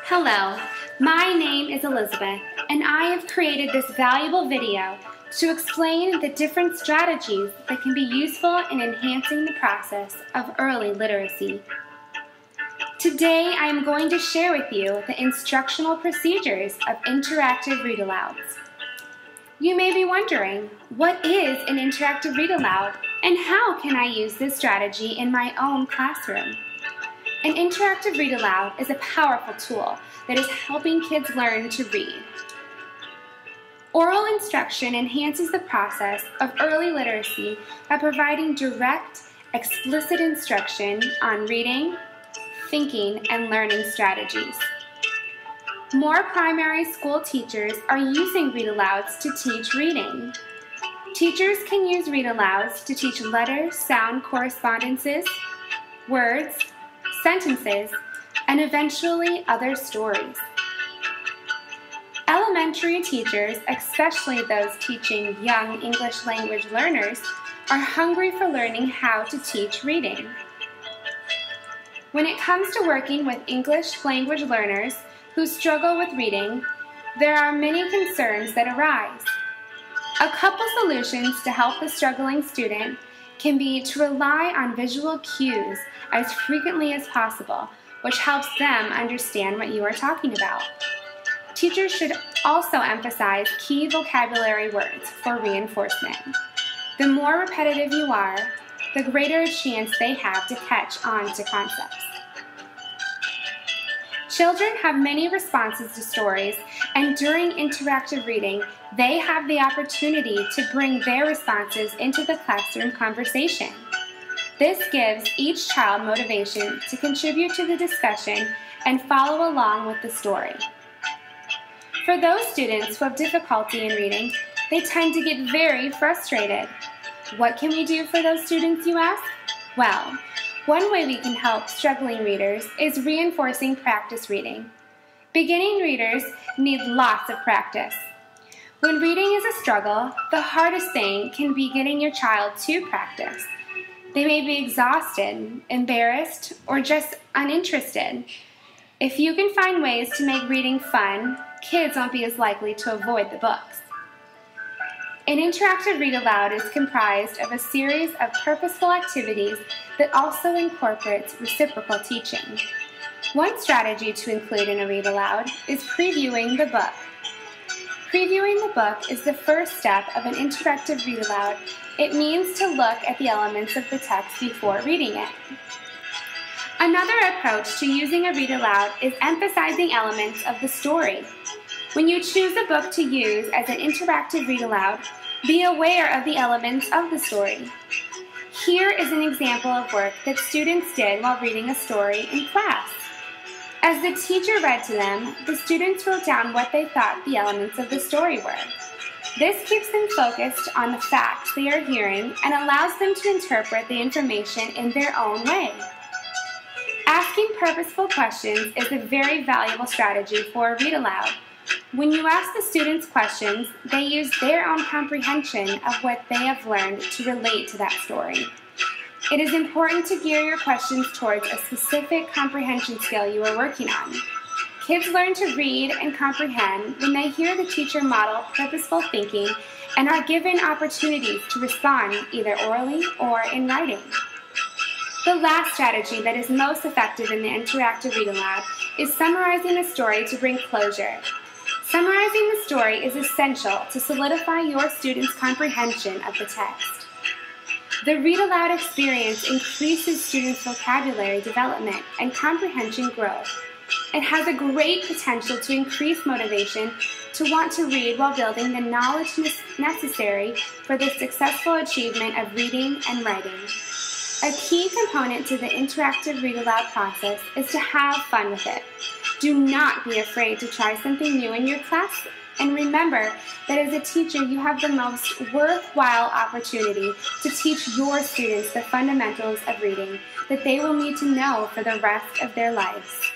Hello, my name is Elizabeth, and I have created this valuable video to explain the different strategies that can be useful in enhancing the process of early literacy. Today, I am going to share with you the instructional procedures of interactive read-alouds. You may be wondering, what is an interactive read-aloud, and how can I use this strategy in my own classroom? An interactive read-aloud is a powerful tool that is helping kids learn to read. Oral instruction enhances the process of early literacy by providing direct, explicit instruction on reading, thinking, and learning strategies. More primary school teachers are using read-alouds to teach reading. Teachers can use read-alouds to teach letter-sound correspondences, words, sentences, and eventually other stories. Elementary teachers, especially those teaching young English language learners, are hungry for learning how to teach reading. When it comes to working with English language learners who struggle with reading, there are many concerns that arise. A couple solutions to help the struggling student can be to rely on visual cues as frequently as possible, which helps them understand what you are talking about. Teachers should also emphasize key vocabulary words for reinforcement. The more repetitive you are, the greater a chance they have to catch on to concepts. Children have many responses to stories, and during interactive reading, they have the opportunity to bring their responses into the classroom conversation. This gives each child motivation to contribute to the discussion and follow along with the story. For those students who have difficulty in reading, they tend to get very frustrated. What can we do for those students, you ask? Well, one way we can help struggling readers is reinforcing practice reading. Beginning readers need lots of practice. When reading is a struggle, the hardest thing can be getting your child to practice. They may be exhausted, embarrassed, or just uninterested. If you can find ways to make reading fun, kids won't be as likely to avoid the books. An interactive read-aloud is comprised of a series of purposeful activities that also incorporates reciprocal teaching. One strategy to include in a read-aloud is previewing the book. Previewing the book is the first step of an interactive read-aloud. It means to look at the elements of the text before reading it. Another approach to using a read-aloud is emphasizing elements of the story. When you choose a book to use as an interactive read-aloud, be aware of the elements of the story. Here is an example of work that students did while reading a story in class. As the teacher read to them, the students wrote down what they thought the elements of the story were. This keeps them focused on the facts they are hearing and allows them to interpret the information in their own way. Asking purposeful questions is a very valuable strategy for a read-aloud. When you ask the students questions, they use their own comprehension of what they have learned to relate to that story. It is important to gear your questions towards a specific comprehension skill you are working on. Kids learn to read and comprehend when they hear the teacher model purposeful thinking and are given opportunities to respond either orally or in writing. The last strategy that is most effective in the interactive read-aloud is summarizing the story to bring closure. Summarizing the story is essential to solidify your students' comprehension of the text. The read-aloud experience increases students' vocabulary development and comprehension growth. It has a great potential to increase motivation to want to read while building the knowledge necessary for the successful achievement of reading and writing. A key component to the interactive read-aloud process is to have fun with it. Do not be afraid to try something new in your class, and remember that as a teacher you have the most worthwhile opportunity to teach your students the fundamentals of reading that they will need to know for the rest of their lives.